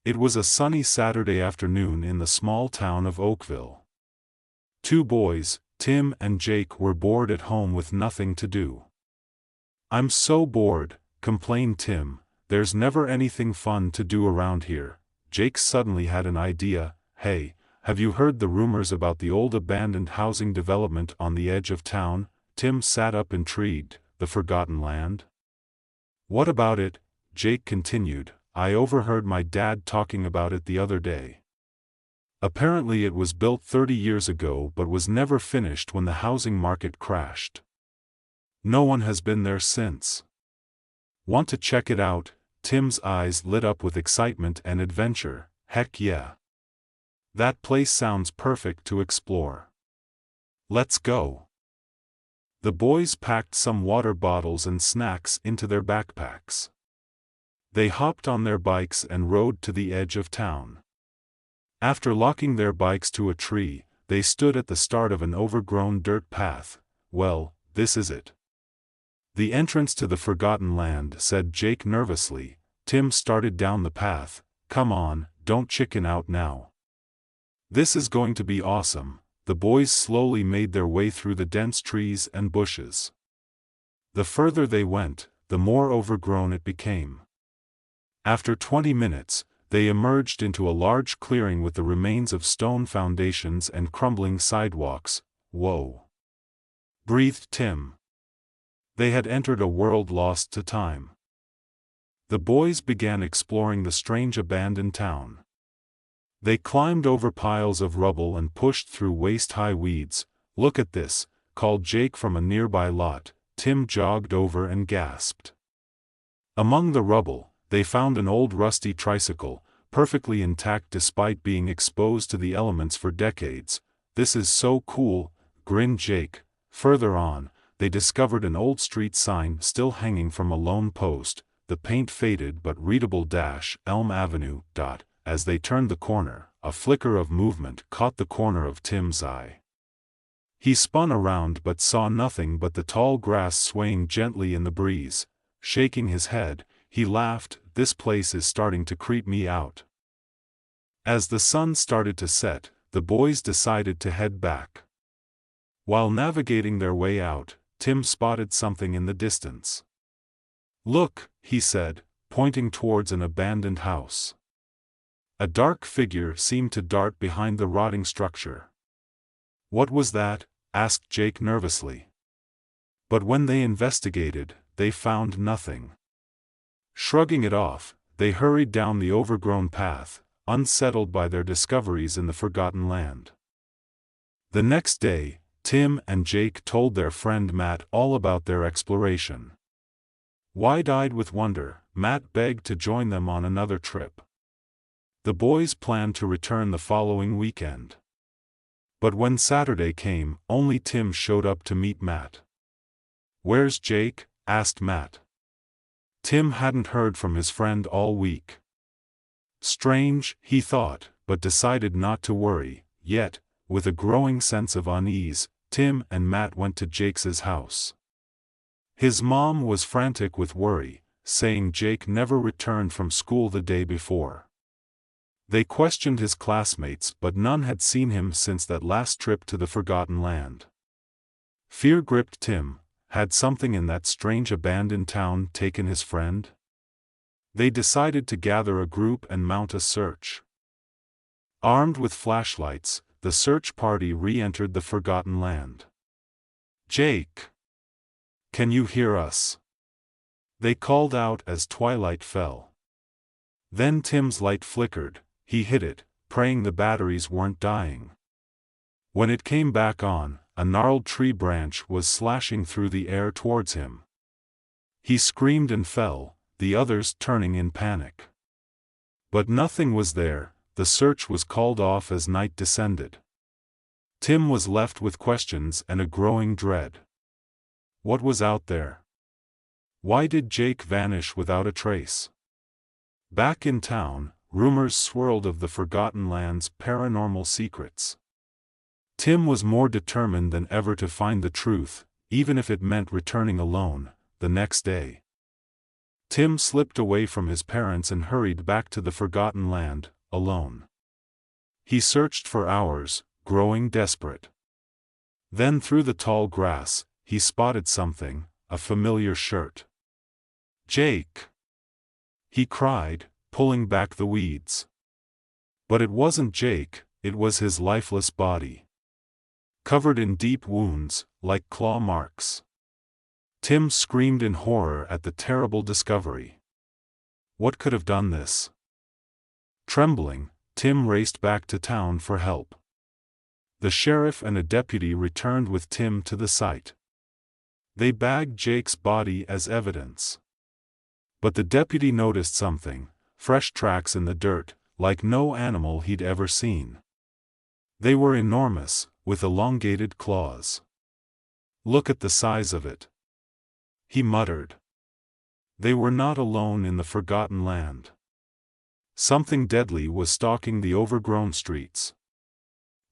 It was a sunny Saturday afternoon in the small town of Oakville. Two boys, Tim and Jake, were bored at home with nothing to do. "I'm so bored," complained Tim. "There's never anything fun to do around here." Jake suddenly had an idea. "Hey, have you heard the rumors about the old abandoned housing development on the edge of town?" Tim sat up intrigued. "The Forgotten Land?" "What about it?" Jake continued. "I overheard my dad talking about it the other day. Apparently it was built 30 years ago but was never finished when the housing market crashed. No one has been there since. Want to check it out?" Tim's eyes lit up with excitement and adventure. "Heck yeah. That place sounds perfect to explore. Let's go." The boys packed some water bottles and snacks into their backpacks. They hopped on their bikes and rode to the edge of town. After locking their bikes to a tree, they stood at the start of an overgrown dirt path. "Well, this is it. The entrance to the Forgotten Land," said Jake nervously. Tim started down the path. "Come on, don't chicken out now. This is going to be awesome." The boys slowly made their way through the dense trees and bushes. The further they went, the more overgrown it became. After 20 minutes, they emerged into a large clearing with the remains of stone foundations and crumbling sidewalks. "Whoa!" breathed Tim. They had entered a world lost to time. The boys began exploring the strange abandoned town. They climbed over piles of rubble and pushed through waist-high weeds. "Look at this," called Jake from a nearby lot. Tim jogged over and gasped. Among the rubble, they found an old rusty tricycle, perfectly intact despite being exposed to the elements for decades. "This is so cool," grinned Jake. Further on, they discovered an old street sign still hanging from a lone post, the paint faded but readable Elm Avenue. As they turned the corner, a flicker of movement caught the corner of Tim's eye. He spun around but saw nothing but the tall grass swaying gently in the breeze. Shaking his head, he laughed. "This place is starting to creep me out." As the sun started to set, the boys decided to head back. While navigating their way out, Tim spotted something in the distance. "Look," he said, pointing towards an abandoned house. A dark figure seemed to dart behind the rotting structure. "What was that?" asked Jake nervously. But when they investigated, they found nothing. Shrugging it off, they hurried down the overgrown path, unsettled by their discoveries in the Forgotten Land. The next day, Tim and Jake told their friend Matt all about their exploration. Wide-eyed with wonder, Matt begged to join them on another trip. The boys planned to return the following weekend. But when Saturday came, only Tim showed up to meet Matt. "Where's Jake?" asked Matt. Tim hadn't heard from his friend all week. Strange, he thought, but decided not to worry. Yet, with a growing sense of unease, Tim and Matt went to Jake's house. His mom was frantic with worry, saying Jake never returned from school the day before. They questioned his classmates but none had seen him since that last trip to the Forgotten Land. Fear gripped Tim. Had something in that strange abandoned town taken his friend? They decided to gather a group and mount a search. Armed with flashlights, the search party re-entered the Forgotten Land. "Jake! Can you hear us?" they called out as twilight fell. Then Tim's light flickered. He hid it, praying the batteries weren't dying. When it came back on, a gnarled tree branch was slashing through the air towards him. He screamed and fell, the others turning in panic. But nothing was there. The search was called off as night descended. Tim was left with questions and a growing dread. What was out there? Why did Jake vanish without a trace? Back in town, rumors swirled of the Forgotten Land's paranormal secrets. Tim was more determined than ever to find the truth, even if it meant returning alone, the next day. Tim slipped away from his parents and hurried back to the forgotten land, alone. He searched for hours, growing desperate. Then through the tall grass, he spotted something, a familiar shirt. "Jake!" he cried, pulling back the weeds. But it wasn't Jake, it was his lifeless body, covered in deep wounds, like claw marks. Tim screamed in horror at the terrible discovery. What could have done this? Trembling, Tim raced back to town for help. The sheriff and a deputy returned with Tim to the site. They bagged Jake's body as evidence. But the deputy noticed something, fresh tracks in the dirt, like no animal he'd ever seen. They were enormous, with elongated claws. "Look at the size of it," he muttered. They were not alone in the forgotten land. Something deadly was stalking the overgrown streets.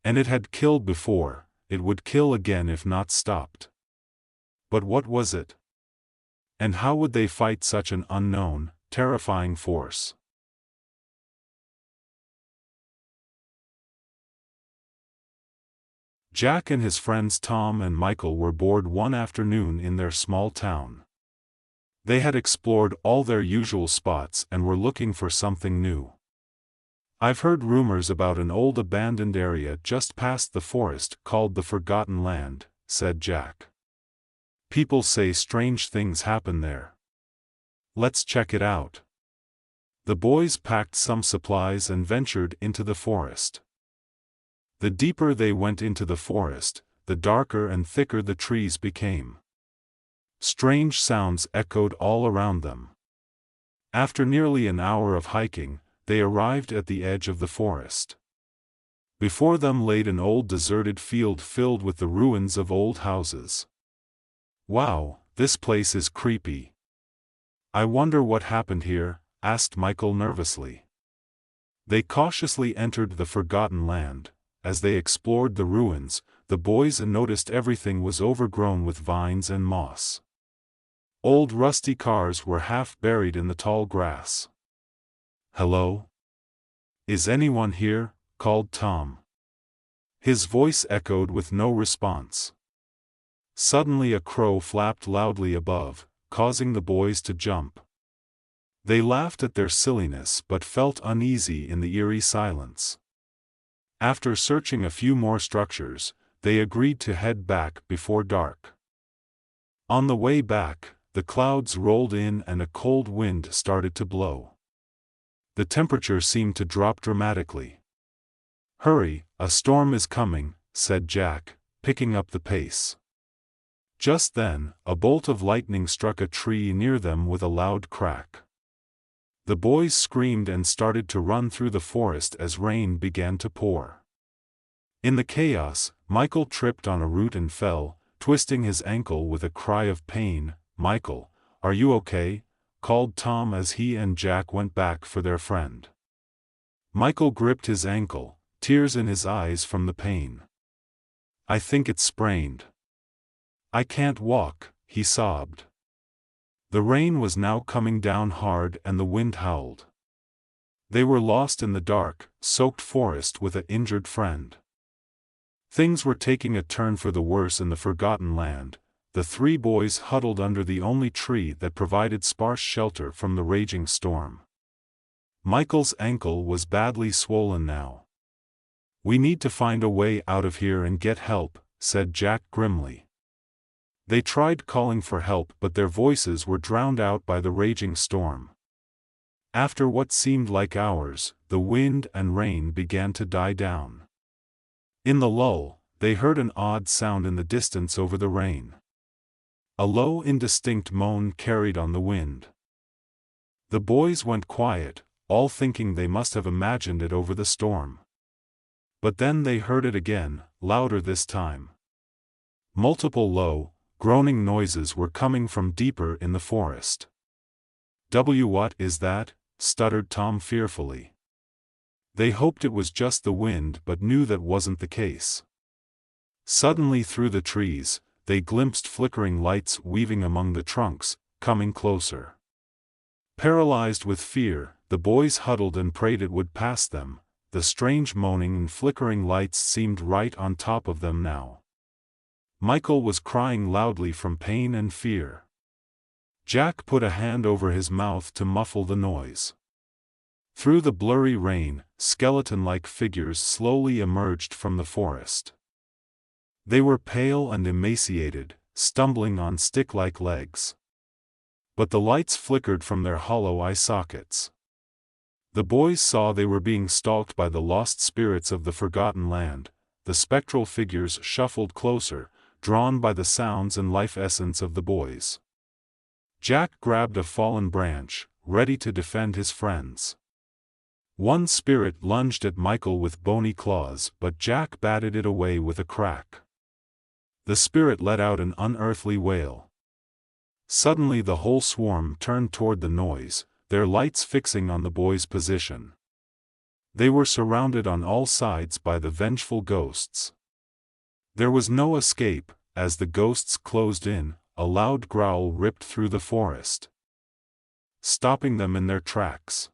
And it had killed before, it would kill again if not stopped. But what was it? And how would they fight such an unknown, terrifying force? Jack and his friends Tom and Michael were bored one afternoon in their small town. They had explored all their usual spots and were looking for something new. "I've heard rumors about an old abandoned area just past the forest called the Forgotten Land," said Jack. "People say strange things happen there. Let's check it out." The boys packed some supplies and ventured into the forest. The deeper they went into the forest, the darker and thicker the trees became. Strange sounds echoed all around them. After nearly an hour of hiking, they arrived at the edge of the forest. Before them laid an old deserted field filled with the ruins of old houses. "Wow, this place is creepy. I wonder what happened here," asked Michael nervously. They cautiously entered the Forgotten Land. As they explored the ruins, the boys noticed everything was overgrown with vines and moss. Old rusty cars were half buried in the tall grass. "Hello? Is anyone here?" called Tom. His voice echoed with no response. Suddenly a crow flapped loudly above, causing the boys to jump. They laughed at their silliness but felt uneasy in the eerie silence. After searching a few more structures, they agreed to head back before dark. On the way back, the clouds rolled in and a cold wind started to blow. The temperature seemed to drop dramatically. "Hurry, a storm is coming," said Jack, picking up the pace. Just then, a bolt of lightning struck a tree near them with a loud crack. The boys screamed and started to run through the forest as rain began to pour. In the chaos, Michael tripped on a root and fell, twisting his ankle with a cry of pain. "Michael, are you okay?" called Tom as he and Jack went back for their friend. Michael gripped his ankle, tears in his eyes from the pain. "I think it's sprained. I can't walk," he sobbed. The rain was now coming down hard and the wind howled. They were lost in the dark, soaked forest with an injured friend. Things were taking a turn for the worse in the Forgotten Land. The three boys huddled under the only tree that provided sparse shelter from the raging storm. Michael's ankle was badly swollen now. "We need to find a way out of here and get help," said Jack grimly. They tried calling for help but their voices were drowned out by the raging storm. After what seemed like hours, the wind and rain began to die down. In the lull, they heard an odd sound in the distance over the rain. A low indistinct moan carried on the wind. The boys went quiet, all thinking they must have imagined it over the storm. But then they heard it again, louder this time. Multiple low, groaning noises were coming from deeper in the forest. What is that?" stuttered Tom fearfully. They hoped it was just the wind but knew that wasn't the case. Suddenly through the trees, they glimpsed flickering lights weaving among the trunks, coming closer. Paralyzed with fear, the boys huddled and prayed it would pass them. The strange moaning and flickering lights seemed right on top of them now. Michael was crying loudly from pain and fear. Jack put a hand over his mouth to muffle the noise. Through the blurry rain, skeleton-like figures slowly emerged from the forest. They were pale and emaciated, stumbling on stick-like legs. But the lights flickered from their hollow eye sockets. The boys saw they were being stalked by the lost spirits of the forgotten land. The spectral figures shuffled closer, drawn by the sounds and life essence of the boys. Jack grabbed a fallen branch, ready to defend his friends. One spirit lunged at Michael with bony claws, but Jack batted it away with a crack. The spirit let out an unearthly wail. Suddenly the whole swarm turned toward the noise, their lights fixing on the boys' position. They were surrounded on all sides by the vengeful ghosts. There was no escape. As the ghosts closed in, a loud growl ripped through the forest, stopping them in their tracks.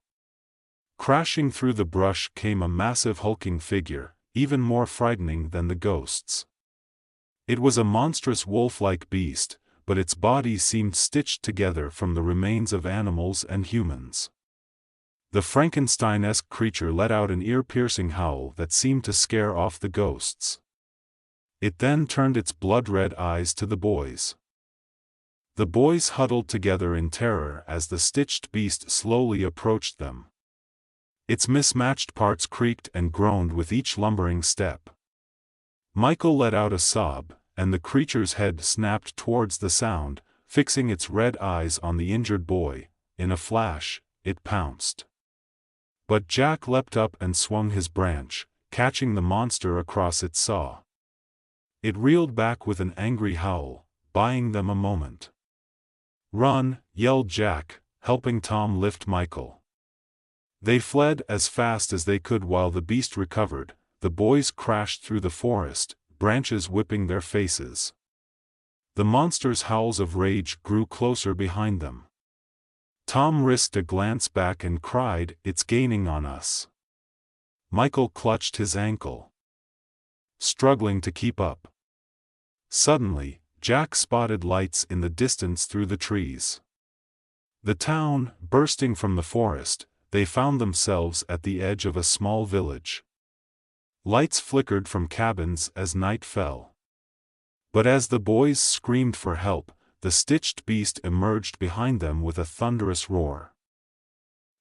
Crashing through the brush came a massive hulking figure, even more frightening than the ghosts. It was a monstrous wolf-like beast, but its body seemed stitched together from the remains of animals and humans. The Frankenstein-esque creature let out an ear-piercing howl that seemed to scare off the ghosts. It then turned its blood-red eyes to the boys. The boys huddled together in terror as the stitched beast slowly approached them. Its mismatched parts creaked and groaned with each lumbering step. Michael let out a sob, and the creature's head snapped towards the sound, fixing its red eyes on the injured boy. In a flash, it pounced. But Jack leapt up and swung his branch, catching the monster across its saw. It reeled back with an angry howl, buying them a moment. "Run!" yelled Jack, helping Tom lift Michael. They fled as fast as they could while the beast recovered. The boys crashed through the forest, branches whipping their faces. The monster's howls of rage grew closer behind them. Tom risked a glance back and cried, "It's gaining on us." Michael clutched his ankle, struggling to keep up. Suddenly, Jack spotted lights in the distance through the trees. The town, bursting from the forest, they found themselves at the edge of a small village. Lights flickered from cabins as night fell. But as the boys screamed for help, the stitched beast emerged behind them with a thunderous roar.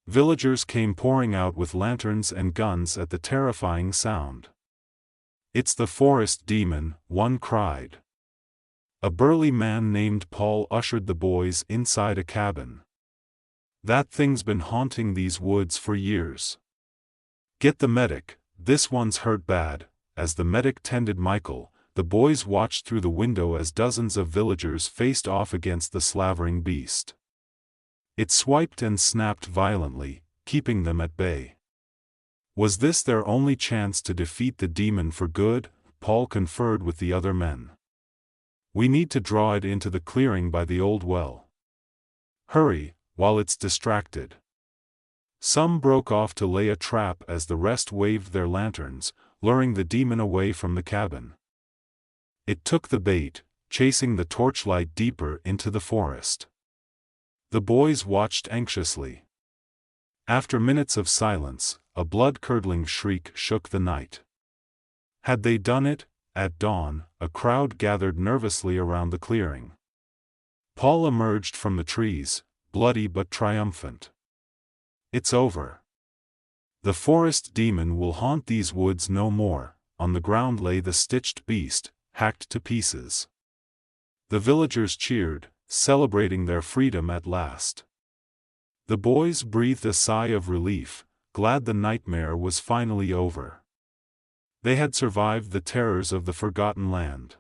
Villagers came pouring out with lanterns and guns at the terrifying sound. "It's the forest demon," one cried. A burly man named Paul ushered the boys inside a cabin. "That thing's been haunting these woods for years. Get the medic, this one's hurt bad." As the medic tended Michael, the boys watched through the window as dozens of villagers faced off against the slavering beast. It swiped and snapped violently, keeping them at bay. Was this their only chance to defeat the demon for good? Paul conferred with the other men. "We need to draw it into the clearing by the old well. Hurry, while it's distracted." Some broke off to lay a trap as the rest waved their lanterns, luring the demon away from the cabin. It took the bait, chasing the torchlight deeper into the forest. The boys watched anxiously. After minutes of silence, a blood-curdling shriek shook the night. Had they done it? At dawn, a crowd gathered nervously around the clearing. Paul emerged from the trees, bloody but triumphant. "It's over. The forest demon will haunt these woods no more." On the ground lay the stitched beast, hacked to pieces. The villagers cheered, celebrating their freedom at last. The boys breathed a sigh of relief, glad the nightmare was finally over. They had survived the terrors of the forgotten land.